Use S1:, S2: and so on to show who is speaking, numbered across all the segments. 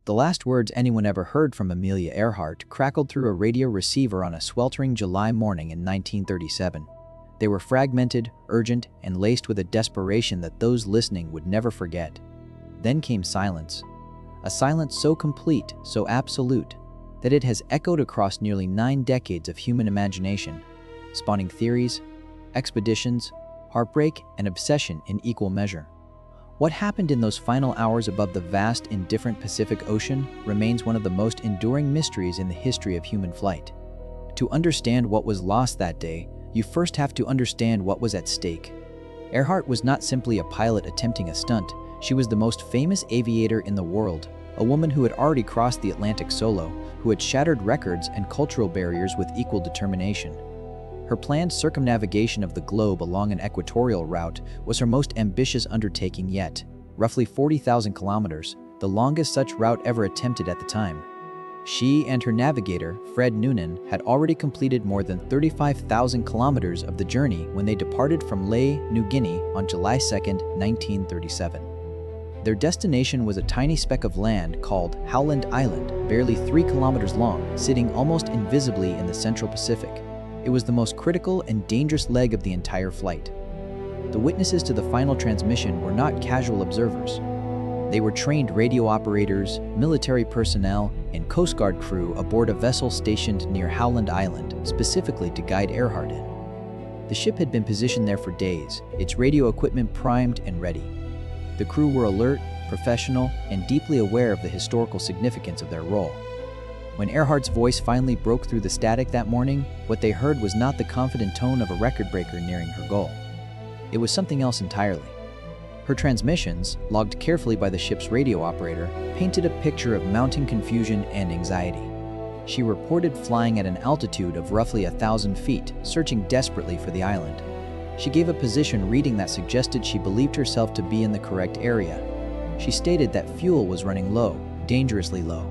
S1: The last words anyone ever heard from Amelia Earhart crackled through a radio receiver on a sweltering July morning in 1937. They were fragmented, urgent, and laced with a desperation that those listening would never forget. Then came silence. A silence so complete, so absolute, that it has echoed across nearly 9 decades of human imagination, spawning theories, expeditions, heartbreak, and obsession in equal measure. What happened in those final hours above the vast, indifferent Pacific Ocean remains one of the most enduring mysteries in the history of human flight. To understand what was lost that day, you first have to understand what was at stake. Earhart was not simply a pilot attempting a stunt. She was the most famous aviator in the world, a woman who had already crossed the Atlantic solo, who had shattered records and cultural barriers with equal determination. Her planned circumnavigation of the globe along an equatorial route was her most ambitious undertaking yet, roughly 40,000 kilometers, the longest such route ever attempted at the time. She and her navigator, Fred Noonan, had already completed more than 35,000 kilometers of the journey when they departed from Lae, New Guinea on July 2, 1937. Their destination was a tiny speck of land called Howland Island, barely 3 kilometers long, sitting almost invisibly in the Central Pacific. It was the most critical and dangerous leg of the entire flight. The witnesses to the final transmission were not casual observers. They were trained radio operators, military personnel, and Coast Guard crew aboard a vessel stationed near Howland Island, specifically to guide Earhart in. The ship had been positioned there for days, its radio equipment primed and ready. The crew were alert, professional, and deeply aware of the historical significance of their role. When Earhart's voice finally broke through the static that morning, what they heard was not the confident tone of a record breaker nearing her goal. It was something else entirely. Her transmissions, logged carefully by the ship's radio operator, painted a picture of mounting confusion and anxiety. She reported flying at an altitude of roughly 1,000 feet, searching desperately for the island. She gave a position reading that suggested she believed herself to be in the correct area. She stated that fuel was running low, dangerously low.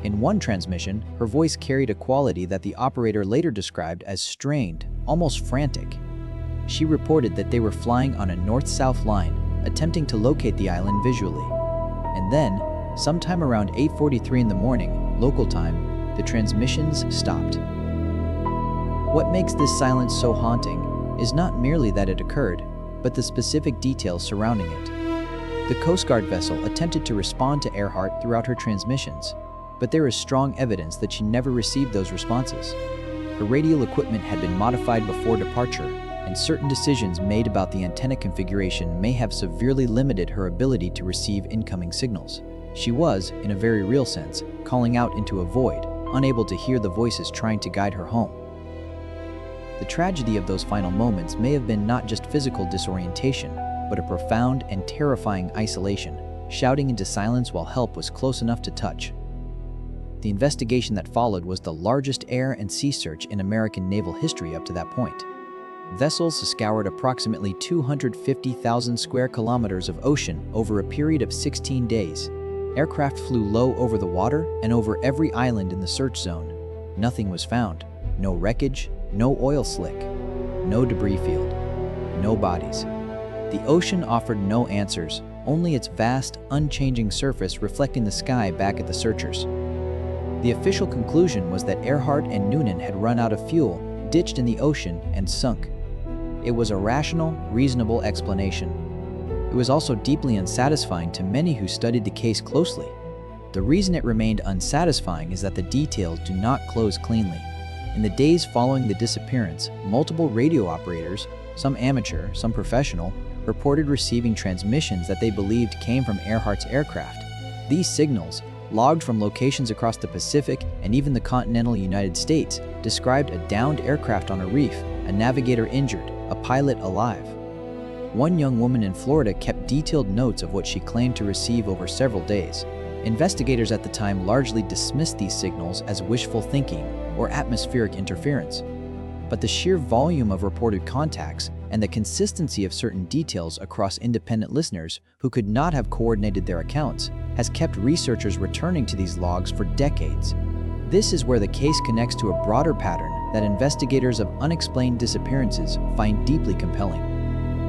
S1: In one transmission, her voice carried a quality that the operator later described as strained, almost frantic. She reported that they were flying on a north-south line, attempting to locate the island visually. And then, sometime around 8:43 in the morning, local time, the transmissions stopped. What makes this silence so haunting is not merely that it occurred, but the specific details surrounding it. The Coast Guard vessel attempted to respond to Earhart throughout her transmissions, but there is strong evidence that she never received those responses. Her radio equipment had been modified before departure, and certain decisions made about the antenna configuration may have severely limited her ability to receive incoming signals. She was, in a very real sense, calling out into a void, unable to hear the voices trying to guide her home. The tragedy of those final moments may have been not just physical disorientation, but a profound and terrifying isolation, shouting into silence while help was close enough to touch. The investigation that followed was the largest air and sea search in American naval history up to that point. Vessels scoured approximately 250,000 square kilometers of ocean over a period of 16 days. Aircraft flew low over the water and over every island in the search zone. Nothing was found. No wreckage, no oil slick, no debris field, no bodies. The ocean offered no answers, only its vast, unchanging surface reflecting the sky back at the searchers. The official conclusion was that Earhart and Noonan had run out of fuel, ditched in the ocean, and sunk. It was a rational, reasonable explanation. It was also deeply unsatisfying to many who studied the case closely. The reason it remained unsatisfying is that the details do not close cleanly. In the days following the disappearance, multiple radio operators, some amateur, some professional, reported receiving transmissions that they believed came from Earhart's aircraft. These signals, logged from locations across the Pacific and even the continental United States, described a downed aircraft on a reef, a navigator injured, a pilot alive. One young woman in Florida kept detailed notes of what she claimed to receive over several days. Investigators at the time largely dismissed these signals as wishful thinking or atmospheric interference. But the sheer volume of reported contacts and the consistency of certain details across independent listeners who could not have coordinated their accounts has kept researchers returning to these logs for decades. This is where the case connects to a broader pattern that investigators of unexplained disappearances find deeply compelling.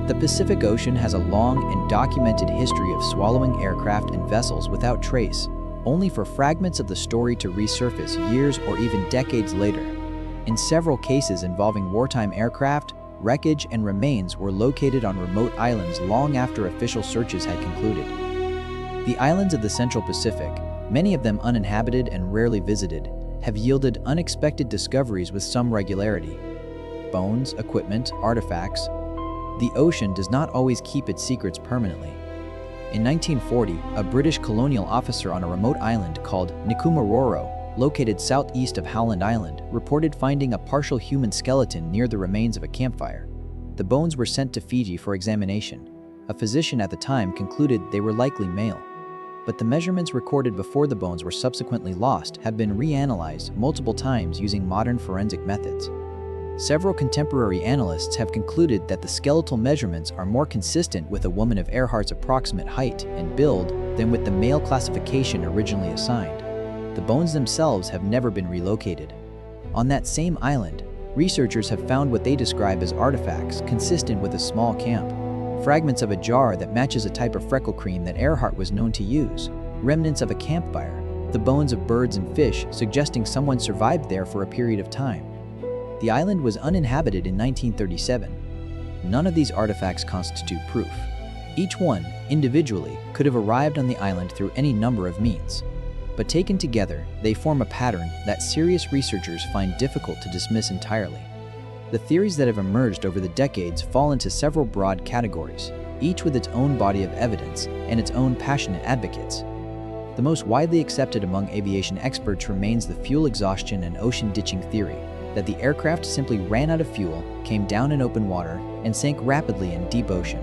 S1: The Pacific Ocean has a long and documented history of swallowing aircraft and vessels without trace. only for fragments of the story to resurface years or even decades later. In several cases involving wartime aircraft, wreckage and remains were located on remote islands long after official searches had concluded. The islands of the Central Pacific, many of them uninhabited and rarely visited, have yielded unexpected discoveries with some regularity. Bones, equipment, artifacts. The ocean does not always keep its secrets permanently. In 1940, a British colonial officer on a remote island called Nikumaroro, located southeast of Howland Island, reported finding a partial human skeleton near the remains of a campfire. The bones were sent to Fiji for examination. A physician at the time concluded they were likely male. But the measurements recorded before the bones were subsequently lost have been reanalyzed multiple times using modern forensic methods. Several contemporary analysts have concluded that the skeletal measurements are more consistent with a woman of Earhart's approximate height and build than with the male classification originally assigned. The bones themselves have never been relocated. On that same island, researchers have found what they describe as artifacts consistent with a small camp. Fragments of a jar that matches a type of freckle cream that Earhart was known to use, remnants of a campfire, the bones of birds and fish suggesting someone survived there for a period of time. The island was uninhabited in 1937. None of these artifacts constitute proof. Each one, individually, could have arrived on the island through any number of means. But taken together, they form a pattern that serious researchers find difficult to dismiss entirely. The theories that have emerged over the decades fall into several broad categories, each with its own body of evidence and its own passionate advocates. The most widely accepted among aviation experts remains the fuel exhaustion and ocean ditching theory, that the aircraft simply ran out of fuel, came down in open water, and sank rapidly in deep ocean.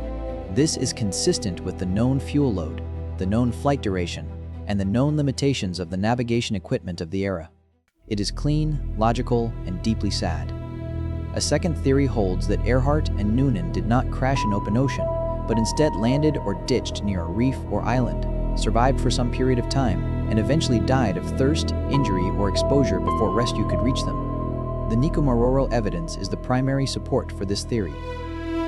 S1: This is consistent with the known fuel load, the known flight duration, and the known limitations of the navigation equipment of the era. It is clean, logical, and deeply sad. A second theory holds that Earhart and Noonan did not crash in open ocean, but instead landed or ditched near a reef or island, survived for some period of time, and eventually died of thirst, injury, or exposure before rescue could reach them. The Nikumaroro evidence is the primary support for this theory.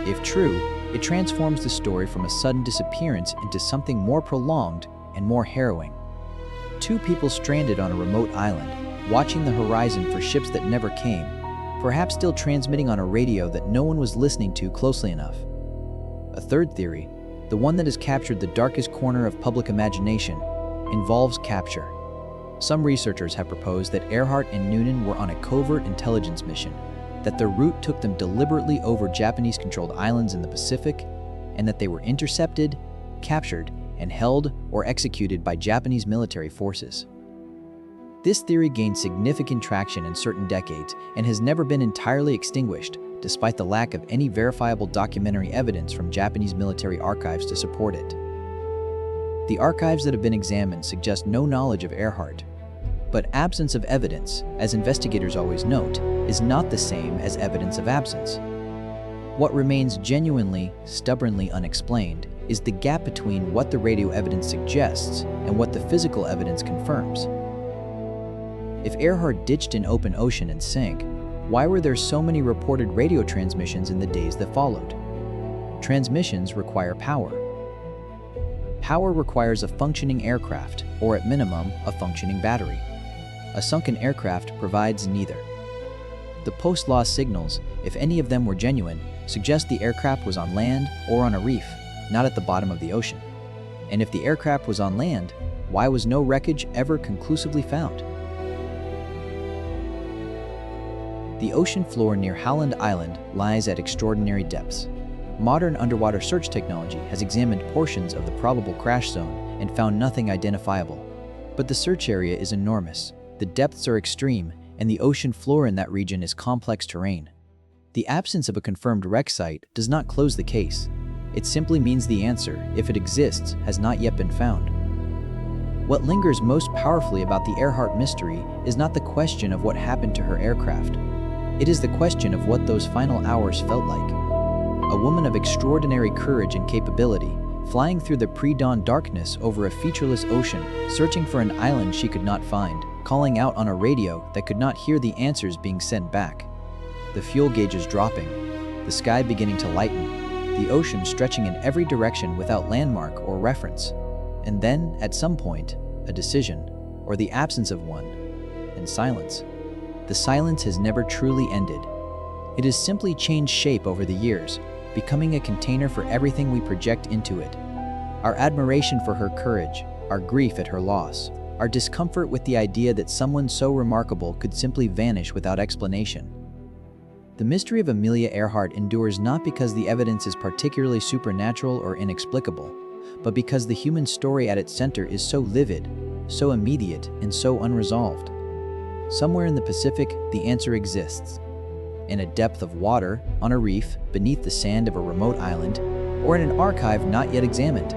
S1: If true, it transforms the story from a sudden disappearance into something more prolonged and more harrowing. Two people stranded on a remote island, watching the horizon for ships that never came, perhaps still transmitting on a radio that no one was listening to closely enough. A third theory, the one that has captured the darkest corner of public imagination, involves capture. Some researchers have proposed that Earhart and Noonan were on a covert intelligence mission, that their route took them deliberately over Japanese-controlled islands in the Pacific, and that they were intercepted, captured, and held or executed by Japanese military forces. This theory gained significant traction in certain decades and has never been entirely extinguished, despite the lack of any verifiable documentary evidence from Japanese military archives to support it. The archives that have been examined suggest no knowledge of Earhart. But absence of evidence, as investigators always note, is not the same as evidence of absence. What remains genuinely, stubbornly unexplained is the gap between what the radio evidence suggests and what the physical evidence confirms. If Earhart ditched in open ocean and sank, why were there so many reported radio transmissions in the days that followed? Transmissions require power. Power requires a functioning aircraft, or at minimum, a functioning battery. A sunken aircraft provides neither. The post-law signals, if any of them were genuine, suggest the aircraft was on land or on a reef, not at the bottom of the ocean. And if the aircraft was on land, why was no wreckage ever conclusively found? The ocean floor near Howland Island lies at extraordinary depths. Modern underwater search technology has examined portions of the probable crash zone and found nothing identifiable. But the search area is enormous, the depths are extreme, and the ocean floor in that region is complex terrain. The absence of a confirmed wreck site does not close the case. It simply means the answer, if it exists, has not yet been found. What lingers most powerfully about the Earhart mystery is not the question of what happened to her aircraft. It is the question of what those final hours felt like. A woman of extraordinary courage and capability, flying through the pre-dawn darkness over a featureless ocean, searching for an island she could not find, calling out on a radio that could not hear the answers being sent back. The fuel gauges dropping, the sky beginning to lighten, the ocean stretching in every direction without landmark or reference. And then, at some point, a decision, or the absence of one, and silence. The silence has never truly ended. It has simply changed shape over the years, becoming a container for everything we project into it. Our admiration for her courage, our grief at her loss, our discomfort with the idea that someone so remarkable could simply vanish without explanation. The mystery of Amelia Earhart endures not because the evidence is particularly supernatural or inexplicable, but because the human story at its center is so livid, so immediate, and so unresolved. Somewhere in the Pacific, the answer exists. In a depth of water, on a reef, beneath the sand of a remote island, or in an archive not yet examined.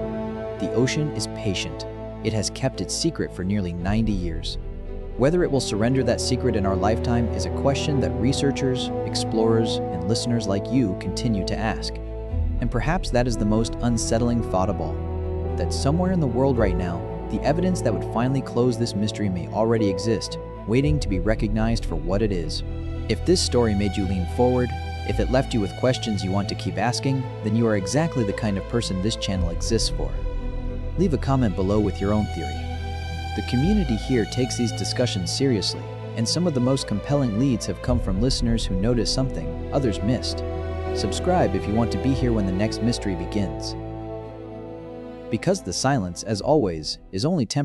S1: The ocean is patient. It has kept its secret for nearly 90 years. Whether it will surrender that secret in our lifetime is a question that researchers, explorers, and listeners like you continue to ask. And perhaps that is the most unsettling thought of all, that somewhere in the world right now, the evidence that would finally close this mystery may already exist, waiting to be recognized for what it is. If this story made you lean forward, if it left you with questions you want to keep asking, then you are exactly the kind of person this channel exists for. Leave a comment below with your own theory. The community here takes these discussions seriously, and some of the most compelling leads have come from listeners who noticed something others missed. Subscribe if you want to be here when the next mystery begins. Because the silence, as always, is only temporary.